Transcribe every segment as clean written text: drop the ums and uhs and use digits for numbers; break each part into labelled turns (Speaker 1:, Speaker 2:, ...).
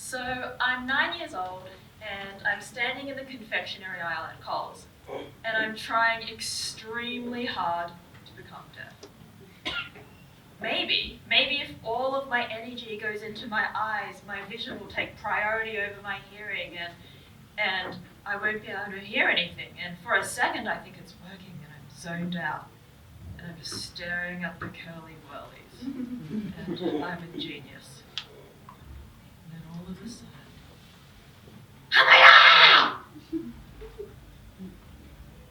Speaker 1: So I'm 9 years old and I'm standing in the confectionery aisle at Coles and I'm trying extremely hard to become deaf. Maybe if all of my energy goes into my eyes, my vision will take priority over my hearing and I won't be able to hear anything. And for a second I think it's working and I'm zoned out and I'm just staring at the curly whirlies and I'm a genius. And then all of a sudden, Hamaya!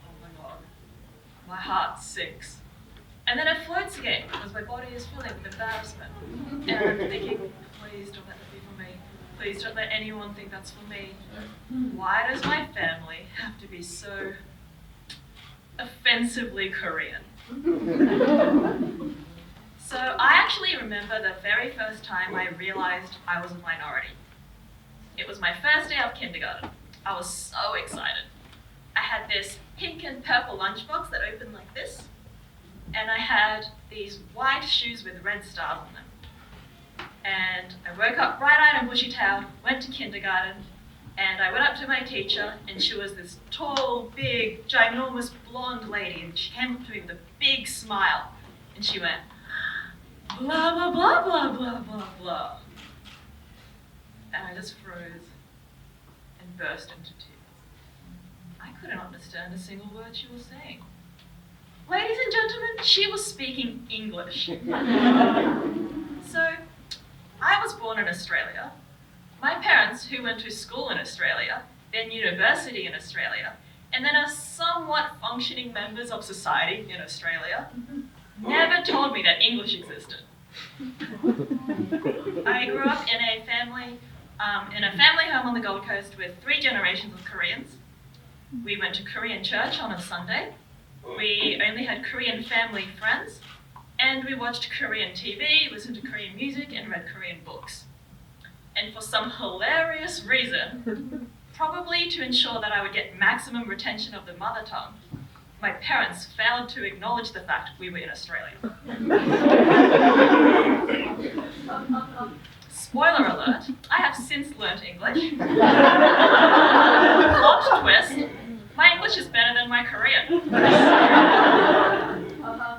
Speaker 1: Oh my god, my heart sinks. And then it floats again because my body is filling with embarrassment. And I'm thinking, please don't let that be for me. Please don't let anyone think that's for me. Why does my family have to be so offensively Korean? So I actually remember the very first time I realized I was a minority. It was my first day of kindergarten. I was so excited. I had this pink and purple lunchbox that opened like this, and I had these white shoes with red stars on them. And I woke up bright-eyed and bushy-tailed, went to kindergarten, and I went up to my teacher, and she was this tall, big, ginormous blonde lady, and she came up to me with a big smile, and she went, blah, blah, blah, blah, blah, blah, blah. And I just froze and burst into tears. I couldn't understand a single word she was saying. Ladies and gentlemen, she was speaking English. So, I was born in Australia. My parents, who went to school in Australia, then university in Australia, and then are somewhat functioning members of society in Australia, never told me that English existed. I grew up in a family home on the Gold Coast with 3 generations of Koreans. We went to Korean church on a Sunday. We only had Korean family friends, and we watched Korean TV, listened to Korean music, and read Korean books. And for some hilarious reason, probably to ensure that I would get maximum retention of the mother tongue, my parents failed to acknowledge the fact we were in Australia. Spoiler alert, I have since learnt English. Plot twist, my English is better than my Korean.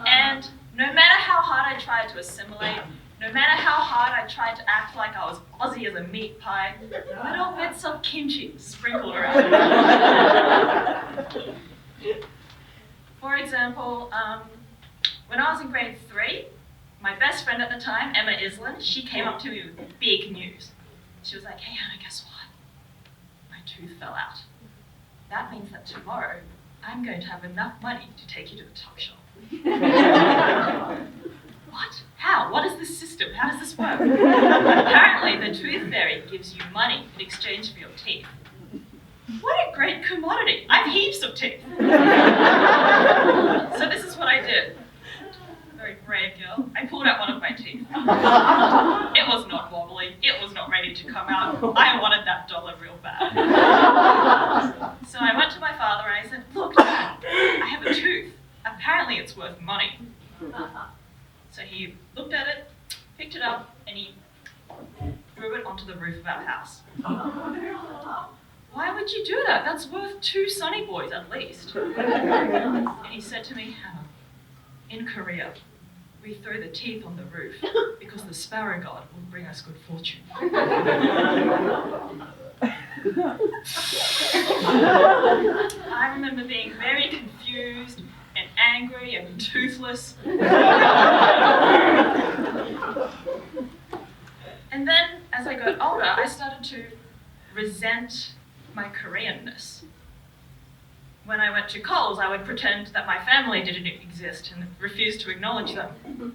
Speaker 1: And no matter how hard I tried to assimilate, no matter how hard I tried to act like I was Aussie as a meat pie, little bits of kimchi sprinkled around. For example, when I was in grade 3, my best friend at the time, Emma Island, she came up to me with big news. She was like, hey Hannah, guess what? My tooth fell out. That means that tomorrow, I'm going to have enough money to take you to the tuck shop. What? How? What is this system? How does this work? Apparently, the tooth fairy gives you money in exchange for your teeth. What a great commodity! I have heaps of teeth. So this is what I did. Very brave girl. I pulled out one of my teeth. It was not wobbly. It was not ready to come out. I wanted that dollar real bad. So I went to my father and I said, look, Dad, I have a tooth. Apparently it's worth money. So he looked at it, picked it up, and he threw it onto the roof of our house. Why would you do that? That's worth 2 Sunny Boys at least. And he said to me, Hannah, in Korea, we throw the teeth on the roof because the sparrow god will bring us good fortune. I remember being very confused and angry and toothless. And then, as I got older, I started to resent my Koreanness. When I went to Coles, I would pretend that my family didn't exist and refuse to acknowledge them.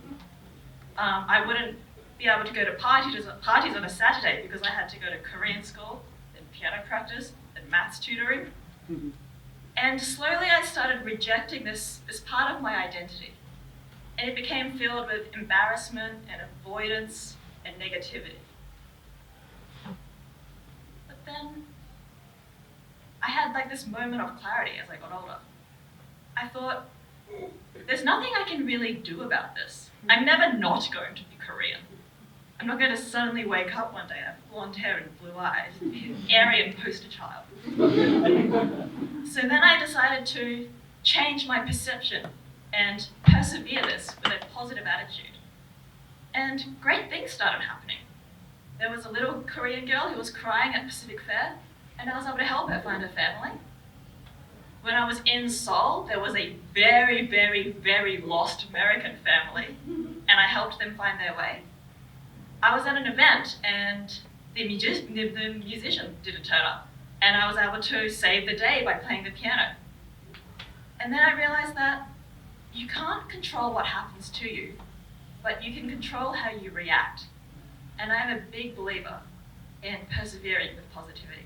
Speaker 1: I wouldn't be able to go to parties on a Saturday because I had to go to Korean school, then piano practice, then maths tutoring. And slowly I started rejecting this part of my identity. And it became filled with embarrassment and avoidance and negativity. But then I had like this moment of clarity as I got older. I thought, there's nothing I can really do about this. I'm never not going to be Korean. I'm not going to suddenly wake up one day and have blonde hair and blue eyes and be an Aryan poster child. So then I decided to change my perception and persevere this with a positive attitude. And great things started happening. There was a little Korean girl who was crying at Pacific Fair, and I was able to help her find her family. When I was in Seoul, there was a very, very, very lost American family, and I helped them find their way. I was at an event, and the musician didn't turn up, and I was able to save the day by playing the piano. And then I realized that you can't control what happens to you, but you can control how you react. And I'm a big believer in persevering with positivity.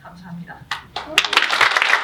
Speaker 1: 감사합니다.